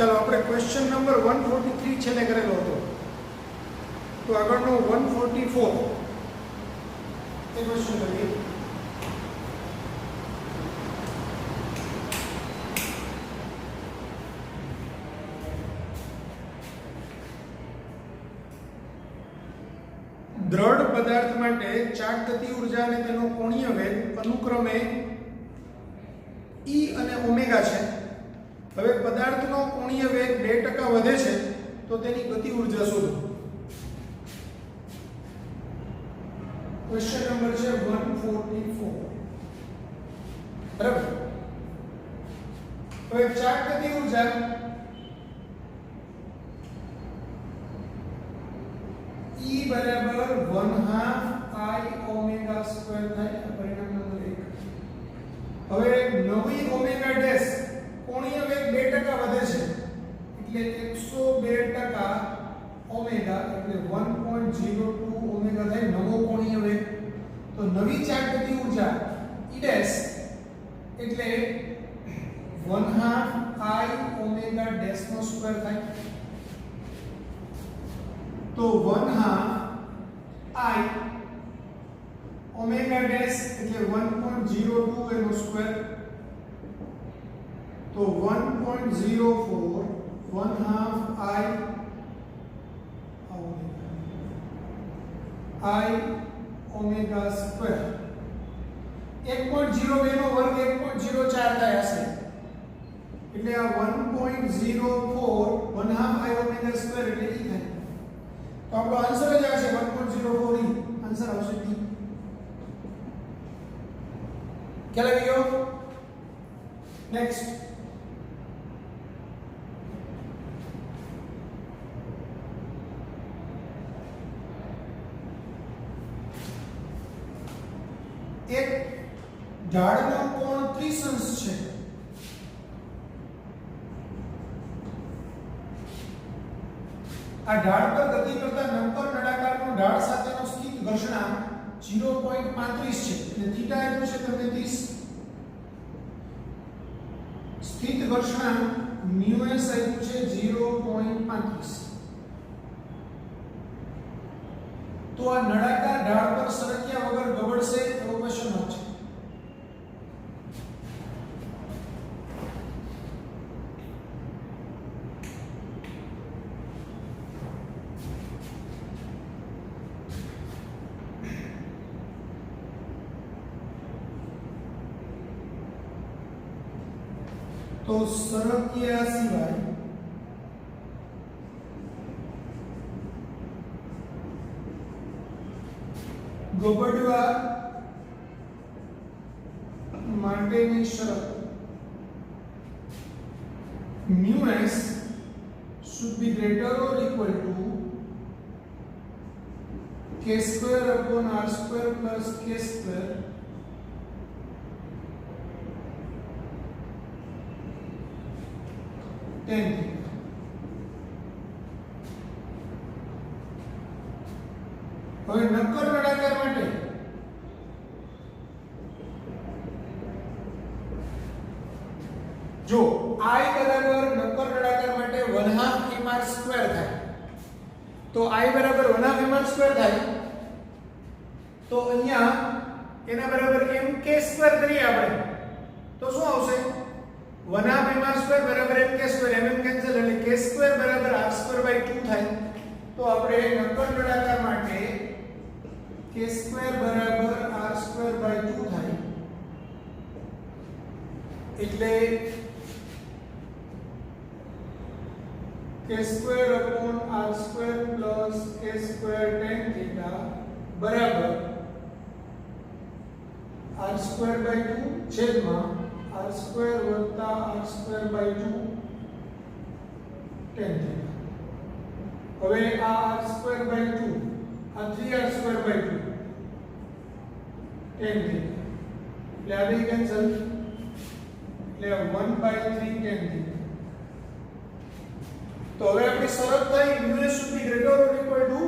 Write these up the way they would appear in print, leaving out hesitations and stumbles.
ચાલો આપણે question number 143 છેલ્લે કરેલો હતો, તો આગળનો 144 એ ક્વેશ્ચન કરીએ. દ્રઢ પદાર્થ માટે ચાર્જ થતી ઉર્જા અને તેનો કોણીય વેગ અનુક્રમે E અને ઓમેગા છે. હવે પદાર્થનો કોણીય વેગ 2% વધે છે તો તેની ગતિ ઉર્જા શોધો. ક્વેશ્ચન નંબર છે 144. બરાબર. હવે ચાર્જ થતી ઉર્જા E બરાબર 1/2 I ઓમેગા સ્ક્વેર થાય. પરિણામ નંબર 1. હવે નવી ઓમેગા ડેશ કોણીય વેગ 2% વધે છે એટલે 102% ઓમેગા એટલે 1.02 ઓમેગા થાય નવો કોણીય વેગ. તો નવી ચાર્જ થતી ઉર્જા E ડેશ એટલે 1/2 I ઓમેગા ડેશ નો સ્ક્વેર થાય. તો 1/2 I ઓમેગા ડેશ એટલે 1.02 એનો સ્ક્વેર. તો 1.04 1/2 I ઓમેગા સ્ક્વેર. 1.02 નો વર્ગ 1.04 થાય હશે એટલે આ 1.04 1/2 I ઓમેગા સ્ક્વેર એટલે E થાય. તો આપણો આન્સર જ આવશે 1.04 E. આન્સર આવશે D. ખ્યાલ આવી ગયો? નેક્સ્ટ એક ઢાળનો કોણ 30 અંશ છે. આ ઢાળ પર ગતિ કરતા નક્કર નળાકારનો ઢાળ સાથેનો સ્થિત ઘર્ષણાંક 0.35 છે એટલે થીટા એટલું છે તમને 30. સ્થિત ઘર્ષણાંક μs આપ્યું છે 0.35. તો આ નળાકાર ઢાળ પર સરક્યા વગર ગબડશે એવો ક્વેશ્ચન છે. તો સરક્યા સિવાય ગબડવા માટેની શરત μs should be greater or equal to k square upon r square plus k square tan theta. હવે નક્કર નળાકાર માટે જો I બરાબર નક્કર નળાકાર માટે 1/2 mr સ્ક્વેર થાય તો I બરાબર 1/2 mr સ્ક્વેર થાય તો અહીંયા એના બરાબર mk સ્ક્વેર કરીએ આપણે તો શું આવશે 1/2 mr સ્ક્વેર બરાબર mk સ્ક્વેર mm કેન્સલ એટલે k સ્ક્વેર બરાબર r સ્ક્વેર બાય 2 થાય. તો આપણે નક્કર નળાકાર માટે k સ્ક્વેર બરાબર r સ્ક્વેર બાય 2 થાય એટલે k square upon r square plus k square tan theta બરાબર r સ્ક્વેર બાય 2 છેદમાં r સ્ક્વેર વત્તા r square by 2 tan theta. હવે આ r સ્ક્વેર બાય 2 આ 3r tan theta એટલે આ બે કેન્સલ એટલે 1/3 tan theta તો હવે આપણી શરત થઈ us should be greater or equal to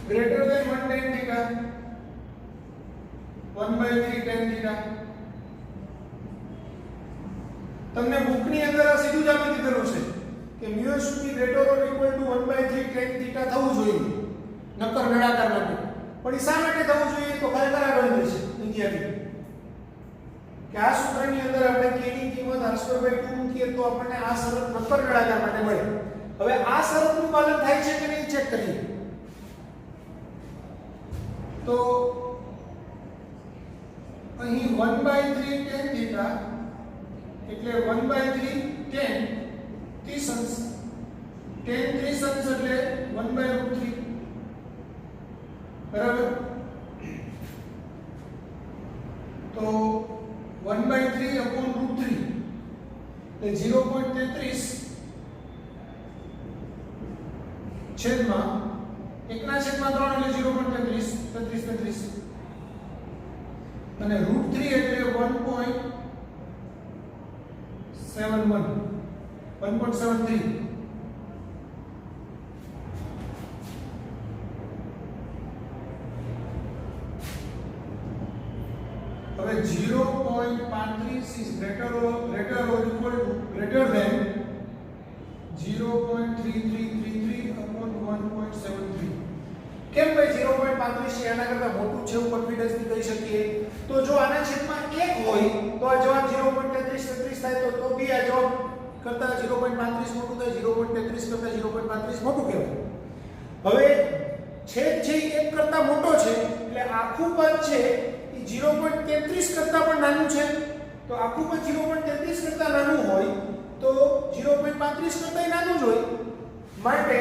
greater than 1 tan theta 1/3 tan theta તમને બુકની અંદર આ સીધું જ આપી દીધેલું છે કે mu should be greater or equal to 1/3 tan theta થવું જોઈએ નક્કર નળાકાર માટે પણ એ શા માટે થવું જોઈએ તો ખરેખર આ ગણતરી છે વિદ્યાર્થી કે આ સૂત્રની અંદર આપણે k ની કિંમત r²/2 મૂકીએ તો આપણને આ શરત નક્કર નળાકાર માટે મળે હવે આ શરતનું પાલન થાય છે કે નહીં ચેક કરીએ તો અહીં 1/3 tan theta એટલે 1/3 tan ત્રિશંસ tan ત્રિશંસ એટલે 1/√3 બરાબર તો 1/3 upon √3 એટલે 0.33 છેદમાં 1/3 એટલે 0.33 અને √3 એટલે 1.73 હવે 0.35 is greater or equal to greater than 0.3333 upon 1.73 કેમ ભાઈ 0.35 છે આના કરતા મોટું છે એવું કોન્ફિડન્સ થી કહી શકીએ તો જો આના છેદમાં 1 હોય તો આ જવાબ 0.33 થાય તો બી આ જવાબ કરતા 0.35 મોટું થાય 0.33 કરતા 0.35 મોટું કહેવાય હવે છેદ છે 1 કરતા મોટો છે એટલે આખું પદ છે એ 0.33 કરતા પણ નાનું છે તો આખું પદ 0.33 કરતા નાનું હોય તો 0.35 કરતા નાનું જ હોય માટે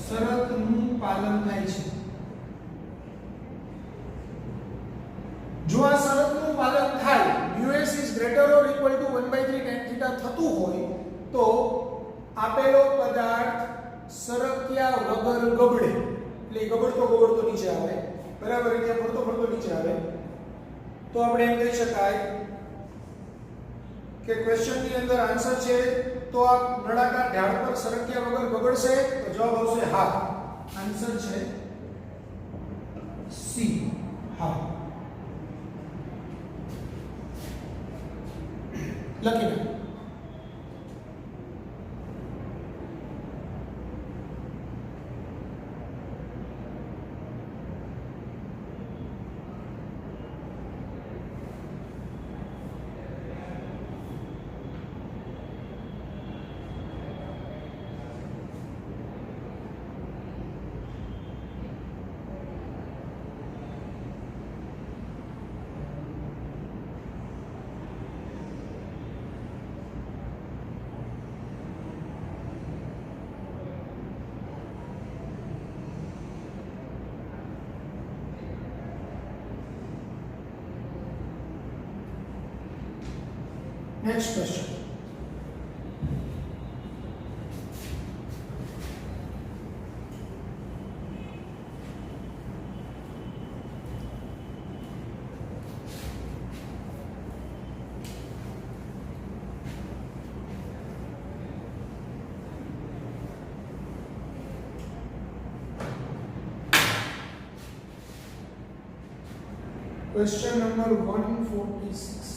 શરતનું પાલન થાય છે જો આ શરતનું પાલન થાય us is greater or equal to 1/3 tan theta થતું હોય તો આપેલો પદાર્થ સરક્યા વગર ગબડે એટલે ગબડતો નીચે આવે બરાબર એટલે ફરતો નીચે આવે તો આપણે એમ કહી શકાય કે ક્વેશ્ચન ની અંદર આન્સર છે તો આ નળાકાર ઢાળ પર સરક્યા વગર ગબડશે તો જવાબ આવશે હા આન્સર છે સી હા લખી દો Next question. Question number 146.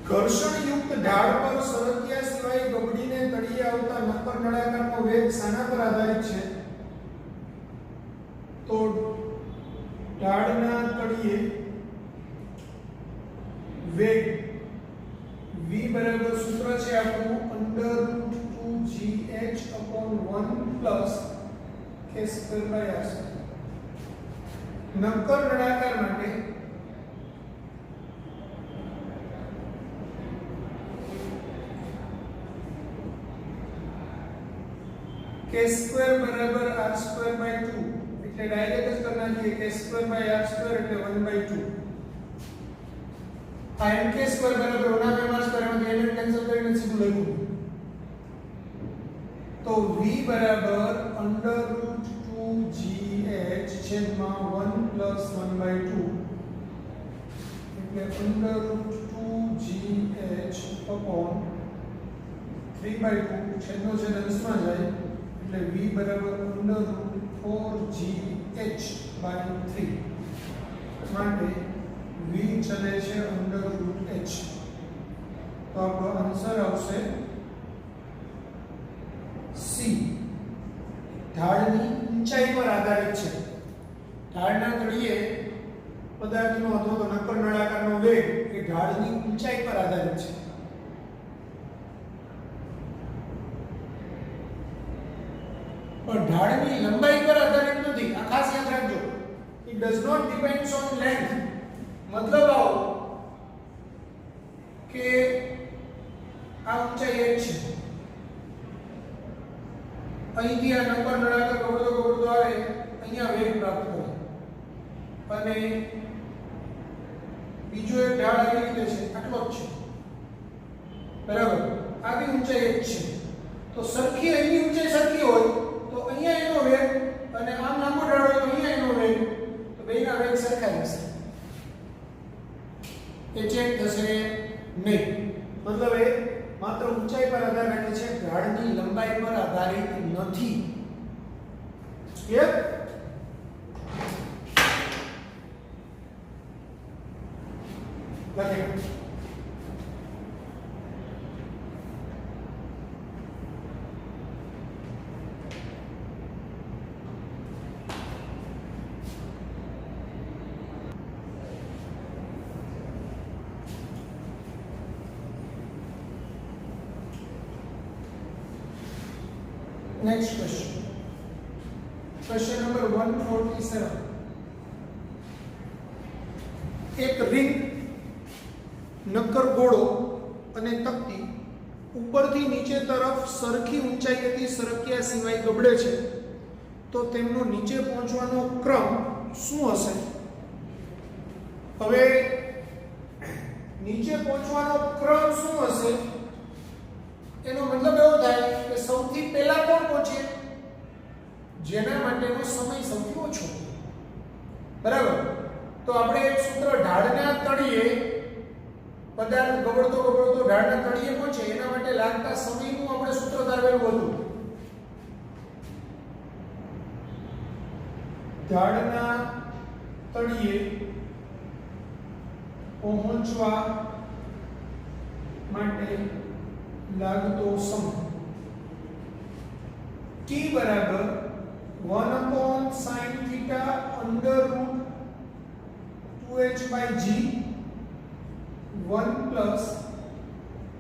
ઘર્ષણયુક્ત ઢાળ પર સરક્યા સિવાય ગબડીને તળિયે આવતા નક્કર નળાકારનો વેગ શાના પર આધારિત છે તો ઢાળના તળિયે વેગ v બરાબર સૂત્ર છે આપણું √2gh/1 k²/r² નક્કર નળાકાર માટે k² બરાબર r²/2 એટલે ડાયરેક્ટ જ કરી નાખીએ k²/r² એટલે 1/2 આ nk સ્ક્વેર બરાબર 1/m r સ્ક્વેર એમાંથી n કેન્સલ કરીને સીધું લખ્યું તો v બરાબર √2gh છેદમાં 1 + 1/2 એટલે √2gh upon 3/2 છેદનો છેદ અંશમાં જાય એટલે v બરાબર √4gh/3 માટે v ચલે છે √h તો આપણો આન્સર આવશે C ઢાળની ઊંચાઈ પર આધારિત છે ઢાળના તળિયે પદાર્થનો અથવા તો નક્કર નળાકારનો વેગ એ ઢાળની ઊંચાઈ પર આધારિત છે પણ ઢાળની લંબાઈ પર આધારિત નથી આ ખાસ યાદ રાખજો it does not depends on length મતલબ આવો કે આ ઊંચાઈ h છે અહીંથી આ નંબર નળાકાર ગોળતો આવે અહીંયા વેગ પ્રાપ્ત કરે અને બીજો એક ઢાળ આવી રીતે છે આટલો જ છે બરાબર આની ઊંચાઈ h છે તો સરખી અહીંની ઊંચાઈ સરખી હોય તો અહીંયા એનો વેગ અને આમ લાંબો ઢાળ હોય તો અહીંયા એનો વેગ તો બેયના વેગ સરખા રહેશે એ ચેક થશે નહીં મતલબ એ માત્ર ઊંચાઈ પર આધાર રાખે છે ઢાળની લંબાઈ પર આધારિત નથી ક્લિયર લખે Next question. Question number 147. એક રિંગ નક્કર ગોળો અને તકતી ઉપરથી નીચે તરફ સરખી ઊંચાઈએથી સરક્યા સિવાય ગબડે છે તો તેમનો નીચે પહોંચવાનો ક્રમ શું હશે હવે નીચે પહોંચવાનો ક્રમ શું હશે એનો મતલબ એવો થાય કે સૌથી પહેલા કોણ પહોંચે જેના માટેનો સમય સૌથી ઓછો બરાબર તો આપણે એક સૂત્ર ઢાળના તળિયે પદાર્થ ગબડતો ઢાળના તળિયે પહોંચે એના માટે લાગતા સમયનું આપણે સૂત્ર તારવેલું હતું ઢાળના તળિયે પહોંચવા માટે लागतो समय t बराबर 1/sin theta under root 2h/g 1 plus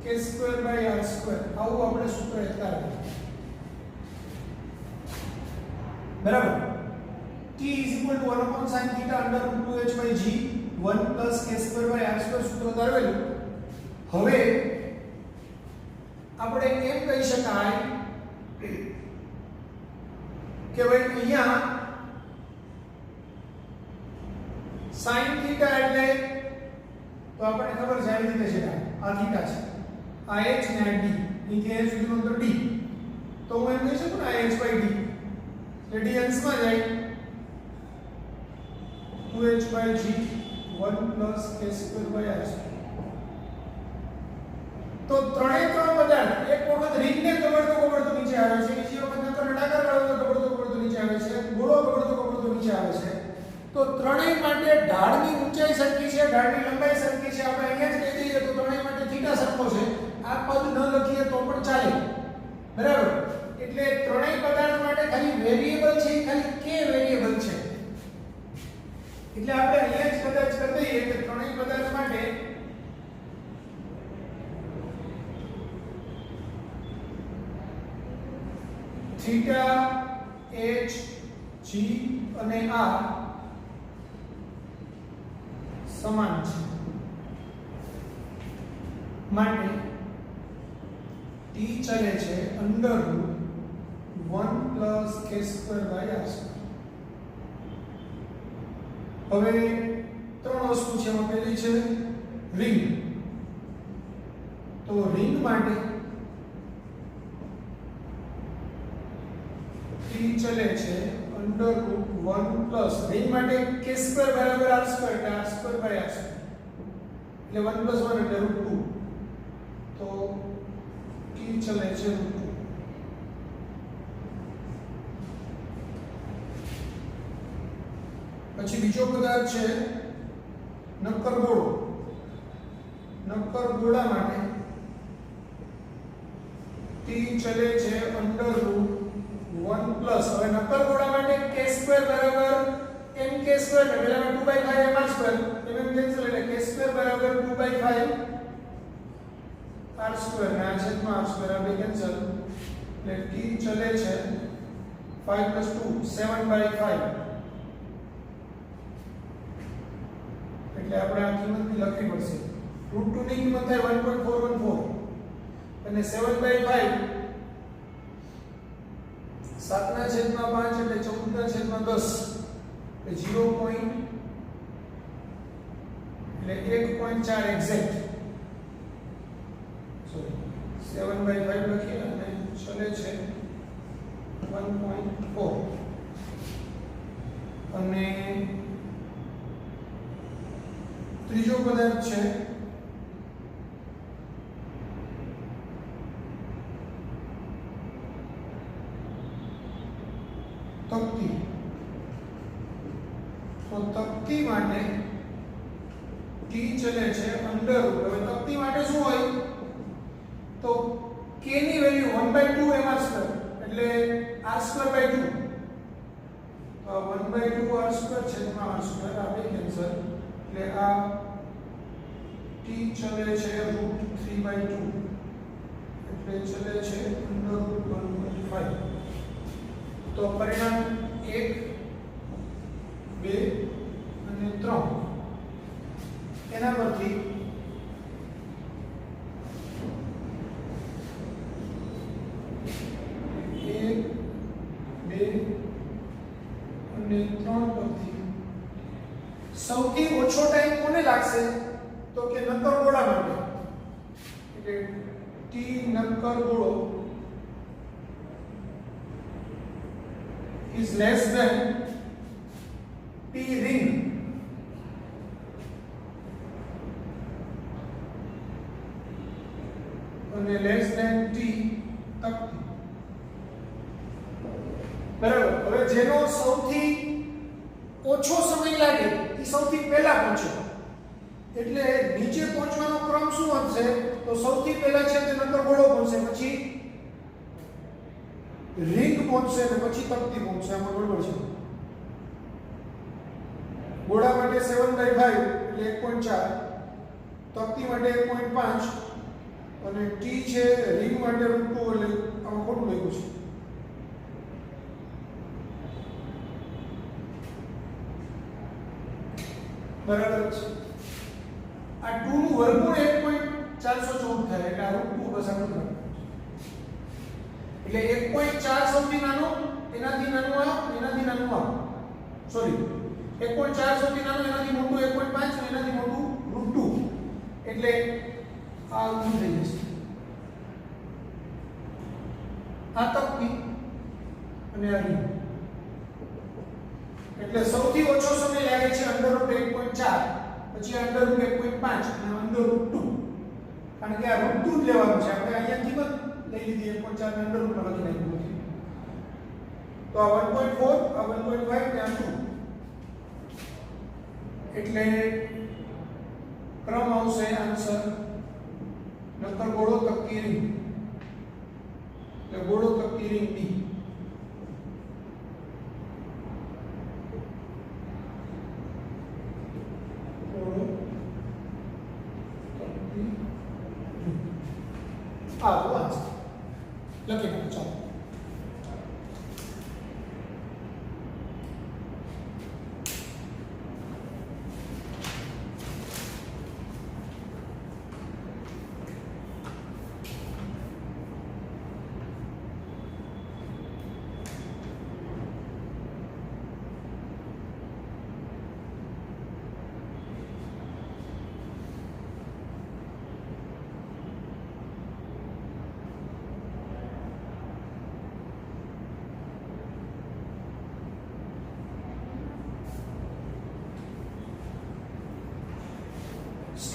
k²/r² આવું આપણે સૂત્ર લખતા રહ્યા બરાબર t 1/sin theta under root 2h/g 1 plus k²/r² સૂત્ર તારવેલું હવે આપણે એમ કહી શકાય કે ભાઈ અહીંયા sin થીટા એટલે તો આપણને ખબર છે આવી રીતે છે આ થીટા છે આ h ને આ d નીચે h સુધીનું અંતર d તો હું એમ કહી શકું ને આ h/d એટલે d અંશમાં જાય 2h/g 1 પ્લસ k²/r² તો ત્રણે ત્રણ પદાર્થ એક વખત રિંગને ગબડતો નીચે આવે છે બીજી વખત નક્કર નળાકાર વાળો ગબડતો નીચે આવે છે ગોળો ગબડતો નીચે આવે છે તો ત્રણેય માટે ઢાળની ઊંચાઈ સરખી છે ઢાળની લંબાઈ સરખી છે આપણે અહીંયા જ કહી દઈએ તો ત્રણેય માટે થીટા સરખો છે આ પદ ન લખીએ તો પણ ચાલે બરાબર એટલે ત્રણેય પદાર્થ માટે ખાલી વેરીએબલ છે ખાલી k વેરીએબલ છે એટલે આપણે અહીંયા જ કદાચ કરી દઈએ કે ત્રણેય પદાર્થ માટે थीटा h g અને r સમાન છે માટે t ચલે છે અંડર રૂટ 1 પ્લસ k²/r². હવે ત્રણ વસ્તુ છે એમાં પહેલી છે રિંગ, તો રિંગ માટે t ચલે છે √1 રિંગ માટે k² બરાબર r² એટલે r² r², એટલે 1 + 1 એટલે √2, તો t ચલે છે √2. પછી બીજો પદાર્થ છે નક્કર ગોળો. નક્કર ગોળા માટે t ચલે છે √1 પ્લસ, હવે નક્કર ગોળા માટે k² બરાબર mk² એટલે પહેલામાં 2/5 mr², એમ કેન્સલ એટલે k² બરાબર 2/5 r² ને આ છેદમાં r² આ બે કેન્સલ, એટલે t ચલે છે 5 + 2 7/5, એટલે આપણે આ કિંમત ની લખવી પડશે. √2 ની કિંમત થાય 1.414 અને 7/5 7/5 એટલે 14/10 એટલે 0. એટલે 1.4 એક્ઝેક્ટ, સોરી 7/5 લખીએ અને ચલે છે 1.4. અને ત્રીજો પદાર્થ છે તકતી. તો તકતી માટે t ચલે છે √. હવે તકતી માટે શું હોય તો k ની વેલ્યુ 1/2 mr², એટલે r²/2, તો 1/2 r² છેદમાં r² આ બે કેન્સલ, એટલે આ t ચલે છે √3/2, એટલે ચલે છે √1.5. તો પરિણામ 1, 2 અને 3 એના પરથી સૌથી ઓછો ટાઈમ કોને લાગશે તો કે નક્કર ગોળા માટે, એટલે t નક્કર ગોળો is less than t ring, અને less than t તકતી. બરાબર. હવે જેનો સૌથી ઓછો સમય લાગે એ સૌથી પહેલા પહોંચે, એટલે નીચે પહોંચવાનો ક્રમ શું હશે તો સૌથી પહેલા છે તે નક્કર ગોળો પહોંચશે, પછી રિંગ પહોંચશે અને પછી તકતી પહોંચશે. આમાં બરોબર છે. ગોળા માટે 7/5 એટલે 1.4, તકતી માટે 1.5 અને t છે રિંગ માટે √2, એટલે આમાં ખોટું લખ્યું છે. બરાબર છે. આ 2 નું વર્ગમૂળ 1.414 થાય, એટલે આ √2 બસ આટલું થાય. એટલે 1.4 સૌથી નાનો, એનાથી નાનું આ, એનાથી નાનું આ, સોરી 1.4 સૌથી નાનો, એનાથી મોટું 1.5 અને એનાથી મોટું √2, એટલે આ ઊંધું થઈ જશે. આ તકતી અને આ રિંગ, એટલે સૌથી ઓછો સમય લાગે છે √1.4, પછી √1.5 અને √2, કારણ કે આ √2 જ લેવાનું છે. આપણે અહીંયા કિંમત લઈ લીધી 1.4 ને √2 લખી નાખ્યું. તો આ 1.4, આ 1.5 ને આ 2, એટલે ક્રમ આવશે આન્સર નક્કર ગોળો તકતી રિંગ, એટલે ગોળો તકતી રિંગ B. આ વાંચ લખી નાખો. ચાલો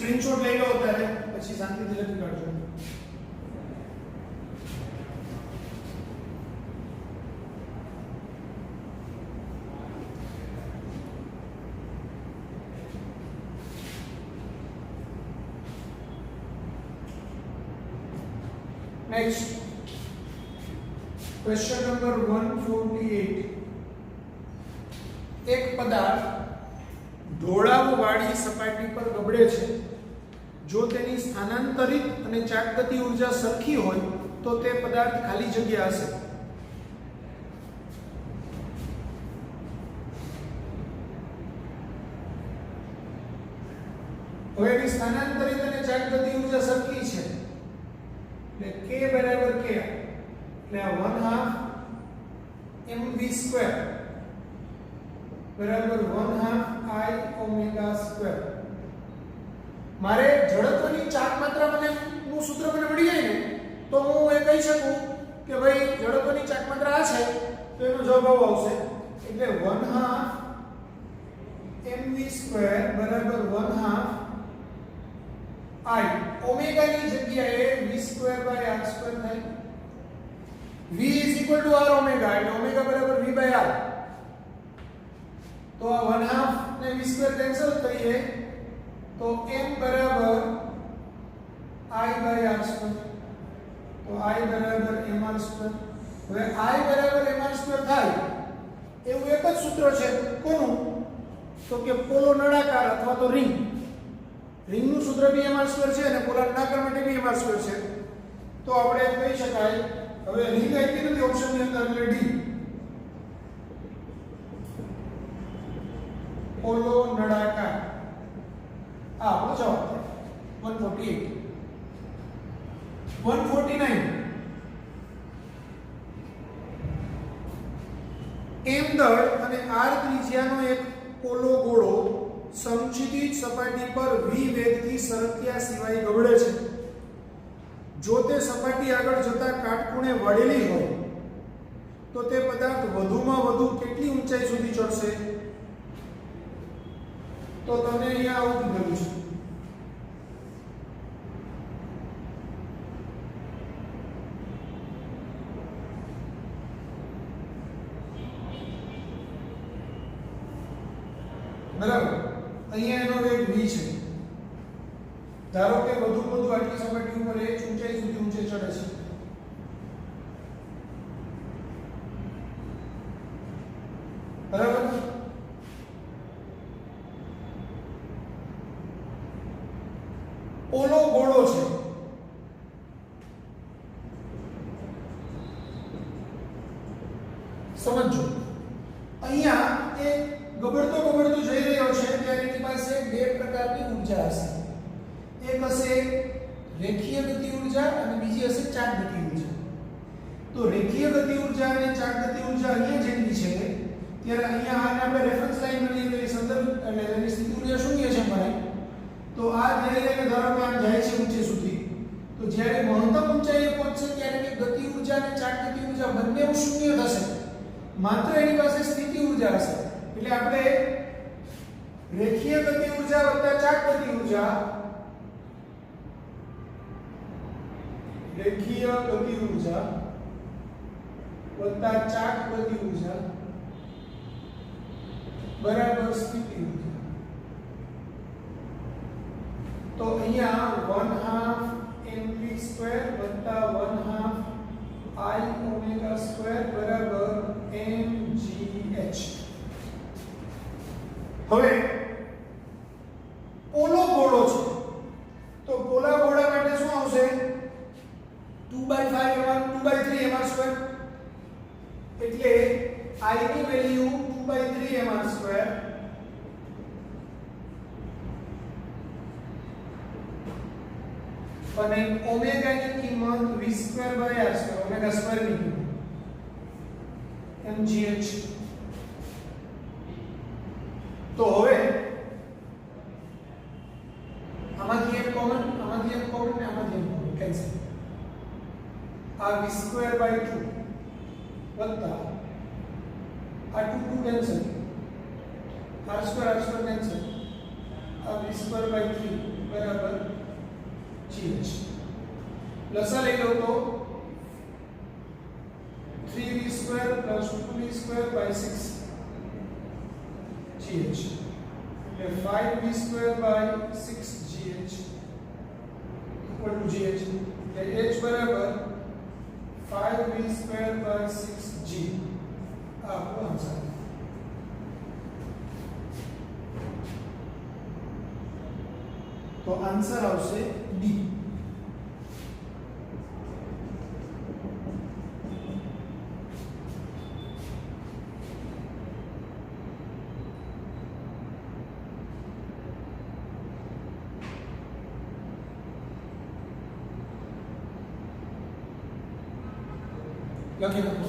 સ્ક્રીનશોટ લઈ લો અત્યારે, પછી શાંતિથી લખી કાઢજો. Next, question number 148. એક પદાર્થ ઢોળાવવાળી સપાટી પર ગબડે છે. જો તેની સ્થાનાંતરિત અને ચાકગતિ ઉર્જા સરખી હોય તો તે પદાર્થ ખાલી જગ્યા હશે. હવે એની સ્થાનાંતરિત અને ચાકગતિ ઉર્જા સરખી છે એટલે k બરાબર k એટલે 1/2 mv² બરાબર 1/2 I ઓમેગા સ્ક્વેર. મારે જડત્વની ચાક માત્રા નું સૂત્ર મને મળી જાય ને તો હું એ કહી શકું કે ભાઈ જડત્વની ચાક માત્રા આ છે તો એનો જવાબ આવો આવશે. એટલે 1/2 mv² બરાબર 1/2 I ઓમેગા ની જગ્યાએ v²/r² થાય. v r ઓમેગા એટલે ઓમેગા બરાબર v/r. તો આ 1/2 ને v² કેન્સલ કરીએ તો m બરાબર i/r². તો i બરાબર mr². હવે i બરાબર mr² થાય એવું એક જ સૂત્ર છે. કોનું? તો કે પોલો નળાકાર અથવા તો રિંગ. રિંગનું સૂત્ર બી mr² છે અને પોલા નળાકાર માટે બી mr² છે. તો આપણે કહી શકાય, હવે રિંગ આપી નથી ઓપ્શનની અંદર એટલે ડી. પોલો નળાકાર આ આપણો જવાબ. 148. 149. m દળ અને r ત્રિજ્યાનો એક પોલો ગોળો સમક્ષિતિજ સપાટી પર v વેગથી સરક્યા સિવાય ગબડે છે. જો તે સપાટી આગળ જતા કાટખૂણે વળેલી હોય તો તે પદાર્થ વધુમાં વધુ કેટલી ઊંચાઈ સુધી ચડશે? તો તમને અહીંયા આવું કીધેલું છે. બરાબર, અહીંયા એનો વેગ v છે. ધારો કે વધુ આટલી સપાટી ઉપર એ ઊંચાઈ સુધી ઊંચે ચડે છે. બરાબર, પોલો ગોળો છે. સમજો, અહીંયા એ ગબડતો જઈ રહ્યો છે ત્યારે એની પાસે બે પ્રકારની ઊર્જા હશે. એક હશે રેખીય ગતિ ઊર્જા અને બીજી હશે ચાક ગતિ ઊર્જા. તો રેખીય ગતિ ઊર્જા અને ચાક ગતિ ઊર્જા અહીંયા જેટલી છે ત્યારે અહીંયા આને આપણે રેફરન્સ લાઈન ગણીએ તો એ સંદર્ભ એટલે એની સ્થિતિ ઊર્જા શૂન્ય છે મને. તો આ ધીરે ધારો કે આમ જાય છે ઊંચે સુધી, તો જ્યારે મહત્તમ ઊંચાઈએ પહોંચશે ત્યારે એની ગતિ ઊર્જા અને ચાક ગતિ ઊર્જા બંને શૂન્ય થશે. માત્ર એની પાસે સ્થિતિ ઊર્જા હશે. એટલે આપણે રેખીય ગતિ ઊર્જા વત્તા ચાક ગતિ ઊર્જા, રેખીય ગતિ ઊર્જા વત્તા ચાક ગતિ ઊર્જા બરાબર સ્થિતિ ઊર્જા. તો અહીંયા 1/2 mv² વત્તા 1/2 I ઓમેગા સ્ક્વેર બરાબર mgh. હવે પોલો ગોળો છે તો પોલા ગોળા માટે શું આવશે? 2/5 2/3 mr². એટલે I ની વેલ્યુ 2/3 mr². અને ઓમેગા ની કિંમત v²/r², ઓમેગા સ્ક્વેર ની કિંમત mgh. તો હવે આમાંથી એક કોમન, આમાંથી એક કોમન ને આમાંથી એક કોમન કેન્સલ. આ v²/2 વત્તા આ 2 કેન્સલ, r² કેન્સલ, આ v²/3 બરાબર GH લસા લઈ લો તો 3v² + 2v² / 6 GH એટલે 5v² / 6 GH equal to GH એટલે H બરાબર 5v² / 6 G આ આપણો આન્સર. તો આન્સર આવશે ડી. લખી નાખો.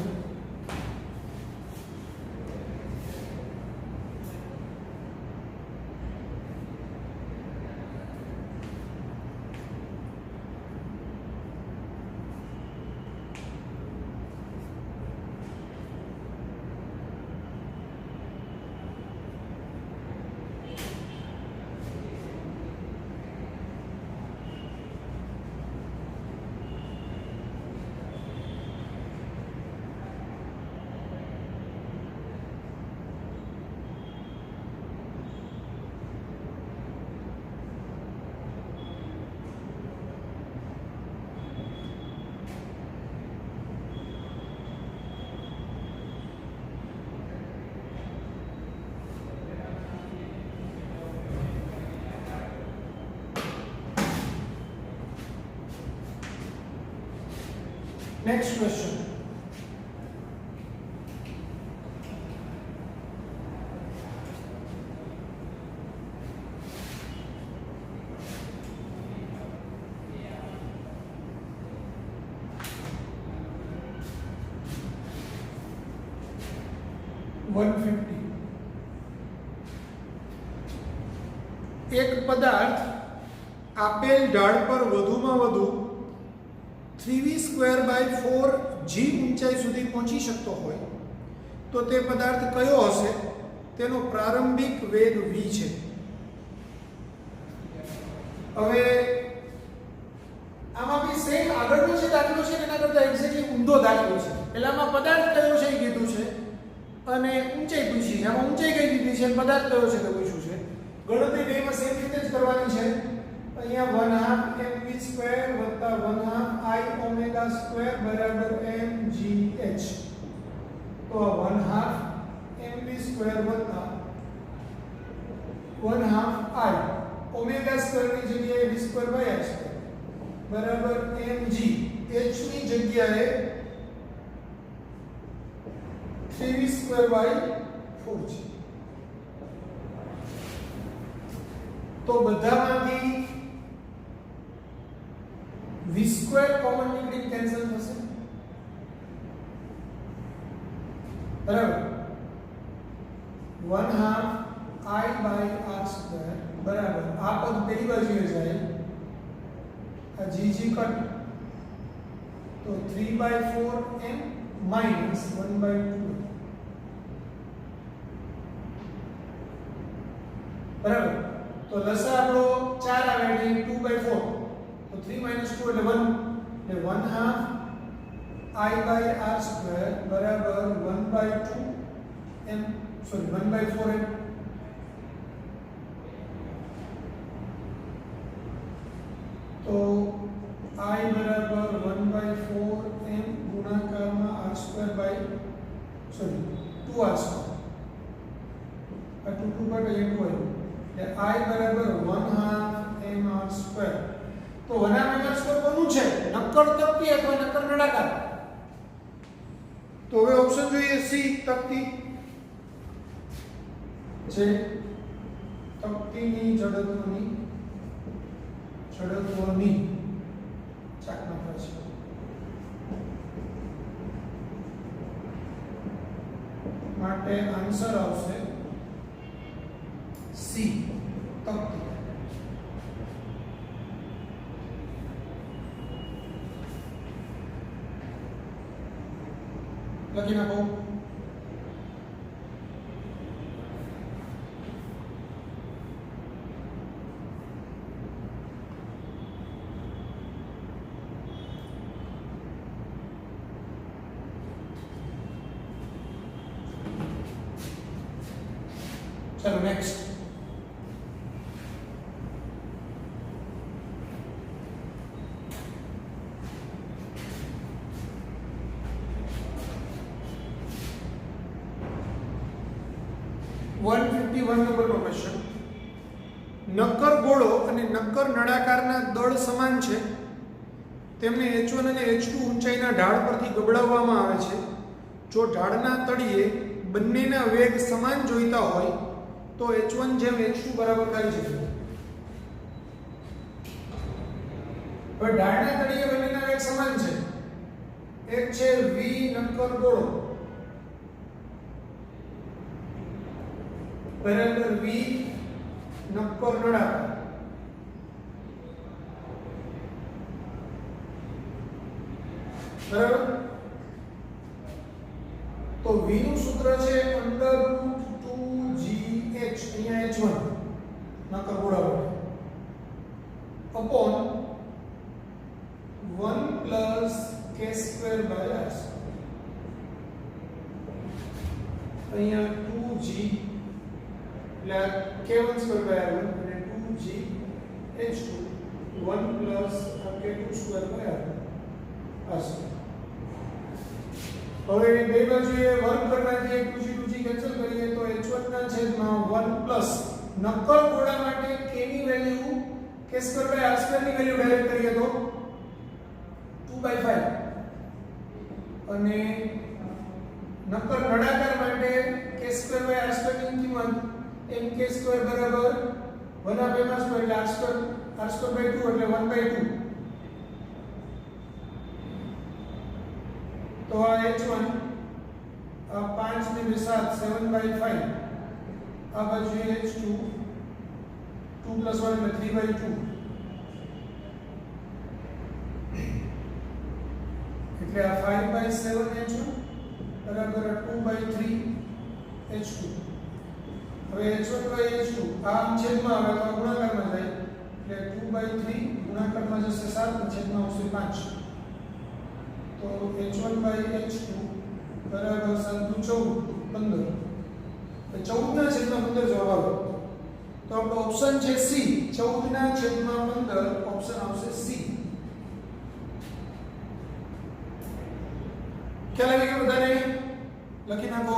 Next question. એક પદાર્થ આપેલ ઢાળ પર વધુમાં વધુ 3v² / 4g ઊંચાઈ સુધી પહોંચી શકતો હોય તો તે પદાર્થ કયો હશે? તેનો પ્રારંભિક વેગ v છે. હવે આમાં બી સેમ આગળનો જે દાખલો છે એના કરતા એક્ઝેક્ટલી ઊંધો દાખલો છે. પહેલામાં પદાર્થ કયો છે એ કીધું છે અને ઊંચાઈ પૂછી છે. આમાં ઊંચાઈ કઈ દીધી છે અને પદાર્થ કયો છે તે પૂછ્યું છે. ગણતરી બેમાં સેમ રીતે જ કરવાની છે. અહીંયા 1/2 mv² + 1/2 I ω² mgh. તો 1/2 mv² + 1/2 I ω² ની જગ્યાએ v²/i² બરાબર mg. h ની જગ્યાએ 3v²/4 છે. તો બધામાંથી v² કોમન નીકળી કેન્સલ થશે બરાબર. 1/2 I/r² બરાબર આ પદ પેલી બાજુએ જાય આ gg કટ તો 3/4 m - 1/2 બરાબર. તો લસા આપણો 4 આવે એટલે 2/4 તો 3 - 2 એટલે 1 એટલે 1/2 I/r² બરાબર 1/2 m સોરી 1/4 m. તો I બરાબર 1/4 m ગુણાકારમાં r² સોરી 2r². આ 2 પર એટલે 2 આવ્યું એટલે I બરાબર 1/2 mr². તો 1/2 mr² કોનું છે? નક્કર તકતી અથવા નક્કર નળાકાર. તો હવે ઓપ્શન જોઈએ સી તકતી છે. તકતીની જડત્વની ચાકના પર છે. માટે આન્સર આવશે સી તકતી. લખી નાખો. ચલો નેક્સ્ટ. નંબરનો ક્વેશ્ચન. નક્કર ગોળો અને નક્કર નળાકારના દળ સમાન છે. તેમને h1 અને h2 ઊંચાઈના ઢાળ પરથી ગબડાવવામાં આવે છે. જો ઢાળના તળિયે બંનેના વેગ સમાન જોઈતા હોય તો h1 જેમ h2 બરાબર કરી શકીએ. હવે ઢાળના તળિયે બંનેના વેગ સમાન છે. એક છે v નક્કર ગોળો બરાબર v નક્કર નળાકાર. બરાબર. તો v નું સૂત્ર છે √2gh, અહીંયા h1 નક્કર ગોળા અપોન 1 + k²/r. અહીંયા 2g એટલે k1²/r1 અને 2g h2 1 + k2²/r. હવે બે બાજુએ વર્ગ કરવાથી એક 2g કેન્સલ કરીએ તો h1 ના છેદમાં 1 + નક્કર ગોળા માટે k ની વેલ્યુ k²/r² ની વેલ્યુ ડાયરેક્ટ કરીએ તો 2/5 અને નક્કર નળાકાર માટે k²/r² ની કિંમત mk² બરાબર 1/2 એટલે r²/2 એટલે 1/2. તો આ h1 5 ને 7 7/5, આ બાજુ h2 2 + 1 એટલે 3/2 એટલે આ 5/7 h1 બરાબર 2/3 h2. હવે h1/h2 આ છેદમાં આવે તો ગુણાકારમાં જાય એટલે 2/3 ગુણાકારમાં જશે 7 અને છેદમાં આવશે 5. તો h1/h2 બરાબર 7 × 14 15. 14 ના છેદમાં 15 જવાબ આવે તો આપણો ઓપ્શન છે સી. 14 ના છેદમાં 15 ઓપ્શન આવશે સી. ખ્યાલ આવી ગયો બધાને? લખી નાખો.